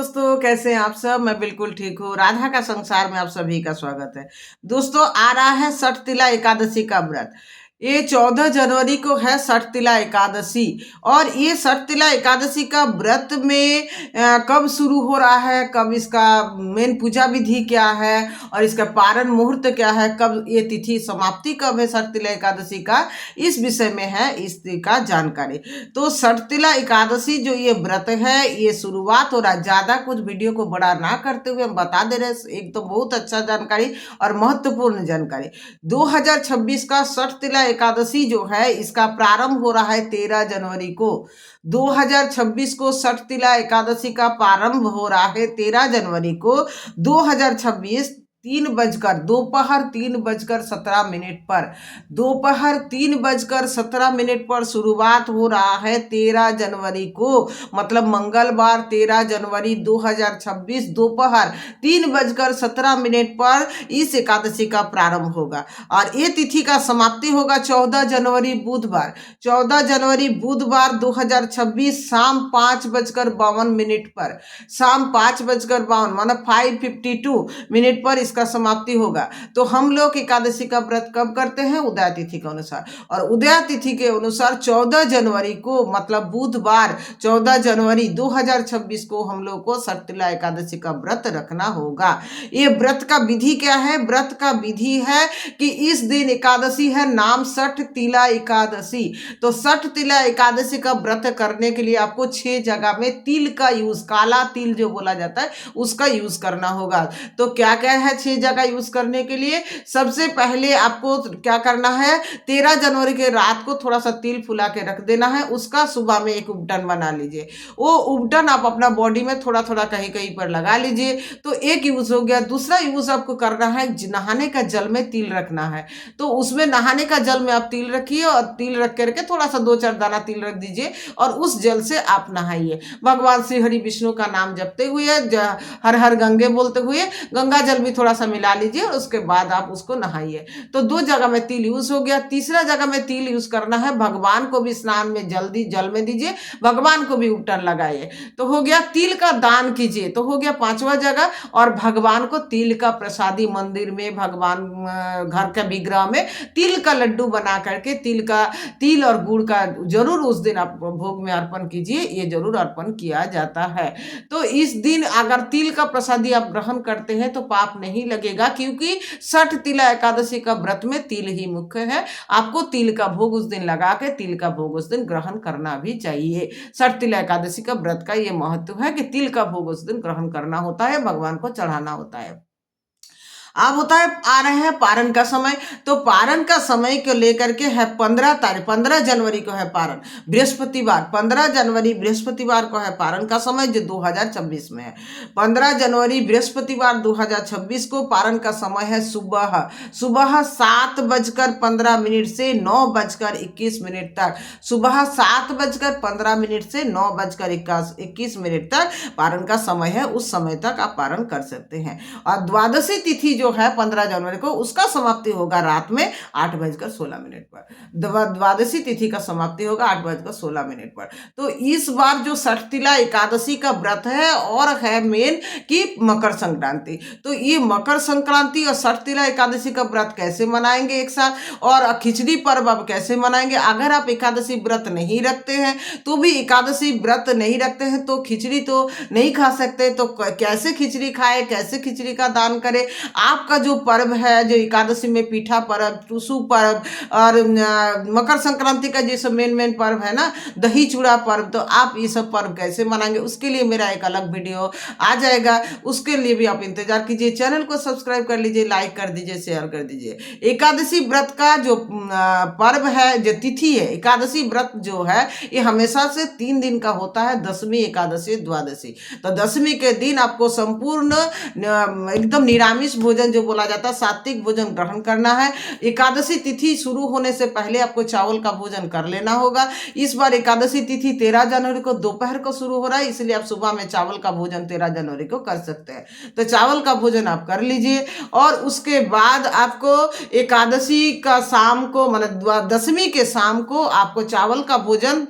दोस्तों, कैसे हैं आप सब। मैं बिल्कुल ठीक हूँ। राधा का संसार में आप सभी का स्वागत है। दोस्तों, आ रहा है छठ तिला एकादशी का व्रत। ये 14 जनवरी को है छठ तिला एकादशी। और ये छठ तिला एकादशी का व्रत में कब शुरू हो रहा है, कब इसका मेन पूजा विधि क्या है और इसका पारण मुहूर्त क्या है, कब ये तिथि समाप्ति कब है छठ तिला एकादशी का, इस विषय में है इसका जानकारी। तो छठ तिला एकादशी जो ये व्रत है, ये शुरुआत हो रहा है। ज्यादा कुछ वीडियो को बड़ा ना करते हुए हम बता दे रहे हैं एक तो बहुत अच्छा जानकारी और महत्वपूर्ण जानकारी। 2026 का छठ तिला एकादशी जो है, इसका प्रारंभ हो रहा है 13 जनवरी को। 2026 को छठ तिला एकादशी का प्रारंभ हो रहा है 13 जनवरी को 2026 दोपहर 3:17 पर। दोपहर 3:17 पर शुरुआत हो रहा है 13 जनवरी को, मतलब मंगलवार 13 जनवरी 2026 दोपहर 3:17 पर इस एकादशी का प्रारंभ होगा। और ये तिथि का समाप्ति होगा 14 जनवरी बुधवार। 14 जनवरी बुधवार 2026 शाम 5:52 पर। शाम 5:52 मतलब 5:52 पर इसका समाप्ति होगा। तो हम लोग एकादशी का व्रत कब करते हैं? उदय तिथि के अनुसार। और उदय तिथि के अनुसार 14 जनवरी को, मतलब बुधवार 14 जनवरी 2026 को हम लोग को छठ तिला एकादशी का व्रत रखना होगा। ये व्रत का विधि क्या है? व्रत का विधि है कि इस दिन एकादशी है, नाम छठ तिला एकादशी। तो छठ तिला एकादशी का व्रत करने के लिए आपको 6 जगह में तिल का यूज, काला तिल जो बोला जाता है, उसका यूज करना होगा। तो क्या क्या है 6 जगह यूज करने के लिए? सबसे पहले आपको क्या करना है, 13 जनवरी के रात को थोड़ा सा तिल फुला के रख देना है। उसका सुबह में एक उपटन बना लीजिए। वो उपटन आप अपना बॉडी में थोड़ा थोड़ा कहीं कहीं पर लगा लीजिए। तो एक यूज हो गया। दूसरा यूज आपको करना है, नहाने का जल में तिल रखना है। तो उसमें नहाने का जल में आप तिल रखिए और तिल रख करके थोड़ा सा 2-4 दाना तिल रख दीजिए और उस जल से आप नहाइए। भगवान श्री हरि विष्णु का नाम जपते हुए, हर हर गंगे बोलते हुए गंगा जल भी थोड़ा सा मिला लीजिए और उसके बाद आप उसको नहाइए। तो 2 जगह में तिल यूज हो गया। तीसरा जगह में तिल यूज करना है, भगवान को भी स्नान में जल में दीजिए, भगवान को भी उपटन लगाइए। तो हो गया तिल का दान कीजिए। तो हो गया 5वां जगह। और भगवान को तिल का प्रसादी, मंदिर में भगवान घर के विग्रह में तिल का लड्डू बना करके तिल और गुड़ का जरूर उस दिन आप भोग में अर्पण कीजिए। ये जरूर अर्पण किया जाता है। तो इस दिन अगर तिल का प्रसादी आप ग्रहण करते हैं तो पाप नहीं लगेगा, क्योंकि छठ तिला एकादशी का व्रत में तिल ही मुख्य है। आपको तिल का भोग उस दिन लगा के तिल का भोग उस दिन ग्रहण करना भी चाहिए। छठ तिला एकादशी का व्रत का ये महत्व है कि तिल का भोग उस दिन ग्रहण करना होता है, भगवान को चढ़ाना होता है। अब होता है, आ रहे हैं पारण का समय। तो पारण का समय को लेकर के है 15 जनवरी को है पारण, बृहस्पतिवार। 15 जनवरी बृहस्पतिवार को है पारण का समय, जो 2026 में है। 15 जनवरी बृहस्पतिवार 2026 को पारण का समय है सुबह 7:15 से 9:21 तक। सुबह 7:15 से 9:21 तक पारण का समय है। उस समय तक आप पारण कर सकते हैं। और द्वादशी तिथि जो है 15 जनवरी को, उसका समाप्ति होगा रात में 8:16 पर। द्वादशी तिथि का समाप्ति होगा 8:16 पर। तो इस बार जो छठ तिला एकादशी का व्रत है और है मेन कि मकर संक्रांति। तो ये मकर संक्रांति और छठ तिला एकादशी का व्रत कैसे मनाएंगे एक साथ, और खिचड़ी पर्व अब कैसे मनाएंगे। अगर आप एकादशी व्रत नहीं रखते हैं तो भी, एकादशी व्रत नहीं रखते हैं तो खिचड़ी तो नहीं खा सकते। तो कैसे खिचड़ी खाए, कैसे खिचड़ी का दान करें। आपका जो पर्व है, जो एकादशी में पीठा पर्व, टूसू पर्व और मकर संक्रांति का जैसे मेन पर्व है ना, दही चूड़ा पर्व, तो आप ये सब पर्व कैसे मनाएंगे, उसके लिए मेरा एक अलग वीडियो आ जाएगा। उसके लिए भी आप इंतजार कीजिए। चैनल को सब्सक्राइब कर लीजिए, लाइक कर दीजिए, शेयर कर दीजिए। एकादशी व्रत का जो पर्व है, जो तिथि है, एकादशी व्रत जो है, ये हमेशा से 3 दिन का होता है, दशमी, एकादशी, द्वादशी। तो दशमी के दिन आपको संपूर्ण एकदम निरामिष भोजन जो बोला जाता है, सात्विक भोजन ग्रहण करना है। एकादशी तिथि शुरू होने से पहले आपको चावल का भोजन कर लेना होगा। इस बार एकादशी तिथि 13 जनवरी को दोपहर को शुरू हो रहा है, इसलिए आप सुबह में चावल का भोजन 13 जनवरी को कर सकते हैं। तो चावल का भोजन आप कर लीजिए। और उसके बाद आपको एकादशी का शाम को, मतलब दशमी के शाम को आपको चावल का भोजन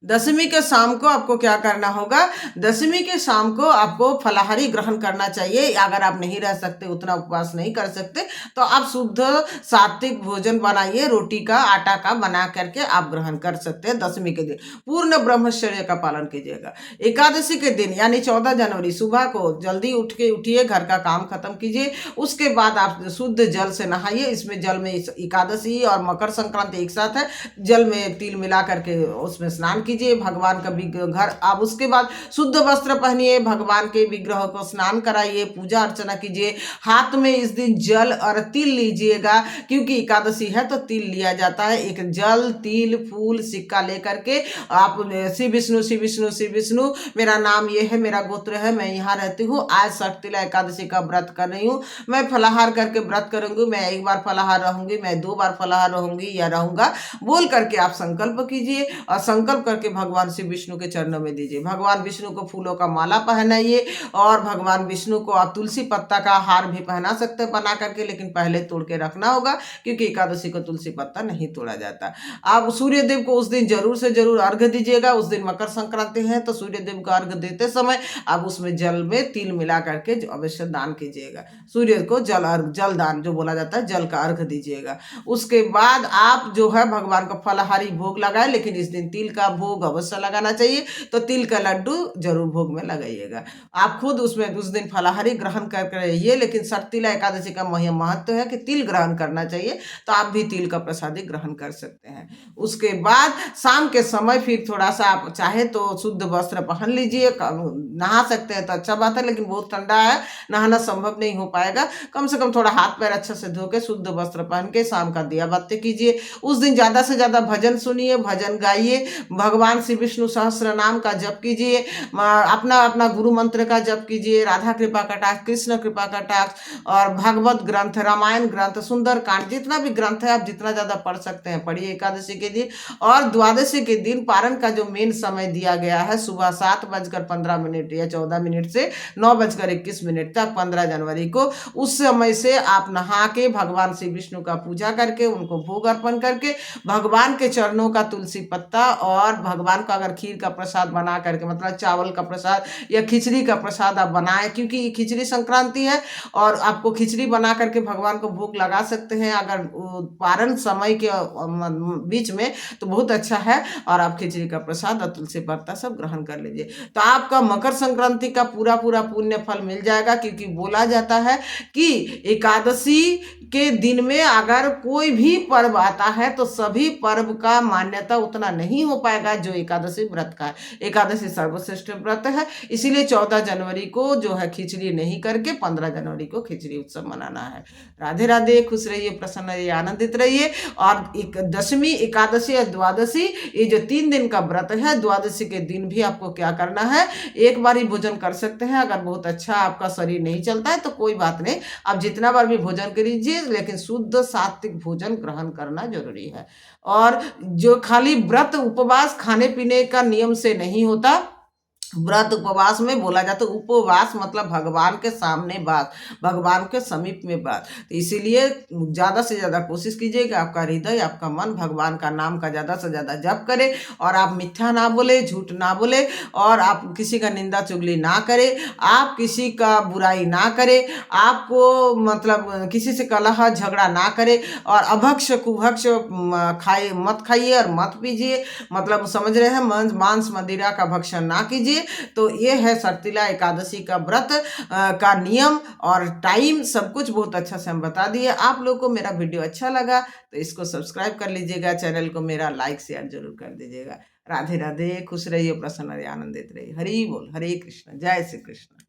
दशमी के शाम को आपको क्या करना होगा, दशमी के शाम को आपको फलाहारी ग्रहण करना चाहिए। अगर आप नहीं रह सकते, उतना उपवास नहीं कर सकते, तो आप शुद्ध सात्विक भोजन बनाइए, रोटी का आटा का बना करके आप ग्रहण कर सकते हैं। दशमी के दिन पूर्ण ब्रह्मचर्य का पालन कीजिएगा। एकादशी के दिन यानी 14 जनवरी सुबह को जल्दी उठ के उठिए, घर का काम खत्म कीजिए, उसके बाद आप शुद्ध जल से नहाइए। इसमें जल में एकादशी और मकर संक्रांति एक साथ है, जल में तिल मिला करके उसमें स्नान कीजिए, भगवान का घर आप उसके बाद शुद्ध वस्त्र पहनिए, भगवान के विग्रह को स्नान कराइए, पूजा अर्चना कीजिए। हाथ में इस दिन जल और तिल लीजिएगा, क्योंकि एकादशी है तो तिल लिया जाता है। एक जल, तिल, फूल, सिक्का लेकर के आप श्री विष्णु श्री विष्णु श्री विष्णु, मेरा नाम ये है, मेरा गोत्र है, मैं यहाँ रहती हूँ, आज शर्तिला एकादशी का व्रत कर रही हूँ, मैं फलाहार करके व्रत करूंगी, मैं एक बार फलाहार रहूंगी, मैं 2 बार फलाहार रहूंगी या रहूंगा, बोल करके आप संकल्प कीजिए और संकल्प करके भगवान श्री विष्णु के चरणों में दीजिए। भगवान विष्णु को फूलों का माला पहनाइए और भगवान विष्णु को आप तुलसी पत्ता का हार भी पहना सकते हैं बना करके, लेकिन पहले तोड़ के रखना होगा, क्योंकि एकादशी को तुलसी पत्ता नहीं तोड़ा जाता। आप सूर्य देव को उस दिन जरूर से जरूर अर्घ्य दीजिएगा। उस दिन मकर संक्रांति है तो सूर्य देव को अर्घ्य देते समय आप उसमें जल में तिल मिला करके अवश्य दान कीजिएगा। सूर्य को जल दान जो बोला जाता है, जल का अर्घ्य दीजिएगा। उसके बाद आप जो है भगवान को फलाहारी भोग लगाए, लेकिन इस दिन तिल का भोग अवश्य लगाना चाहिए, तो तिल का लड्डू जरूर भोग में लगाइएगा। आप खुद उसमें उस दिन फलाहारी ग्रहण करके रहिए, लेकिन शर्तिला एकादशी का महत्व है कि तिल ग्रहण करना चाहिए, तो आप भी तिल का प्रसादी ग्रहण कर सकते हैं। उसके बाद शाम के समय फिर थोड़ा सा आप चाहे तो शुद्ध वस्त्र पहन लीजिए, नहा सकते हैं तो अच्छा बात है, लेकिन बहुत ठंडा है, नहाना संभव नहीं हो पाएगा। कम से कम थोड़ा हाथ पैर अच्छे से धो के शुद्ध वस्त्र पहन के शाम का दिया बाती कीजिए। उस दिन ज्यादा से ज्यादा भजन सुनिए, भजन गाइए, भगवान श्री विष्णु सहस्त्र नाम का जप कीजिए, अपना अपना गुरु मंत्र का जप कीजिए, राधा कृपा कटाक्ष, कृष्ण कृपा कटाक्ष और भागवत ग्रंथ, रामायण ग्रंथ, सुंदर कांड, जितना भी ग्रंथ है आप जितना ज्यादा पढ़ सकते हैं पढ़िए एकादशी के दिन। और द्वादशी के दिन पारण का जो मेन समय दिया गया है, सुबह 7:15 या 14 से 9:21 तक 15 जनवरी को, उस समय से आप नहा के भगवान श्री विष्णु का पूजा करके उनको भोग अर्पण करके भगवान के चरणों का तुलसी पत्ता और भगवान का अगर खीर का प्रसाद बना करके, मतलब चावल का प्रसाद या खिचड़ी का प्रसाद आप बनाएं, क्योंकि खिचड़ी संक्रांति है और आपको खिचड़ी बना करके भगवान को भोग लगा सकते हैं अगर पारण समय के बीच में, तो बहुत अच्छा है। और आप खिचड़ी का प्रसाद और तुलसी पत्ता सब ग्रहण कर लीजिए, तो आपका मकर संक्रांति का पूरा पूरा पुण्य फल मिल जाएगा। क्योंकि बोला जाता है कि एकादशी के दिन में अगर कोई भी पर्व आता है तो सभी पर्व का मान्यता उतना नहीं हो पाएगा जो एकादशी व्रत का है। एकादशी सर्वश्रेष्ठ व्रत है, इसीलिए 14 जनवरी को जो है खिचड़ी नहीं करके 15 जनवरी को खिचड़ी उत्सव मनाना है। राधे राधे, खुश रहिए, प्रसन्न रहिए, आनंदित रहिए। और दशमी, एकादशी और द्वादशी, ये जो 3 दिन का व्रत है, द्वादशी के दिन भी आपको क्या करना है, एक बार ही भोजन कर सकते हैं। अगर बहुत अच्छा आपका शरीर नहीं चलता है तो कोई बात नहीं, आप जितना बार भी भोजन करिए, लेकिन शुद्ध सात्विक भोजन ग्रहण करना जरूरी है। और जो खाली व्रत उपवास खाने पीने का नियम से नहीं होता, व्रत उपवास में बोला जाता है, उपवास मतलब भगवान के सामने बात, भगवान के समीप में बात। तो इसीलिए ज़्यादा से ज़्यादा कोशिश कीजिए कि आपका हृदय, आपका मन भगवान का नाम का ज़्यादा से ज़्यादा जप करे, और आप मिथ्या ना बोले, झूठ ना बोले, और आप किसी का निंदा चुगली ना करें, आप किसी का बुराई ना करें, आपको मतलब किसी से कलह झगड़ा ना करें, और अभक्ष कुभक्ष मत खाइए और मत पीजिए, मतलब समझ रहे हैं, मांस मदिरा का भक्षण ना कीजिए। तो ये है शर्तिला एकादशी का व्रत का नियम और टाइम, सब कुछ बहुत अच्छा से हम बता दिए। आप लोग को मेरा वीडियो अच्छा लगा तो इसको सब्सक्राइब कर लीजिएगा, चैनल को मेरा लाइक शेयर जरूर कर दीजिएगा। राधे राधे, खुश रहिए, प्रसन्न रहिए, आनंदित रहिए। हरि बोल, हरे कृष्ण, जय श्री कृष्ण।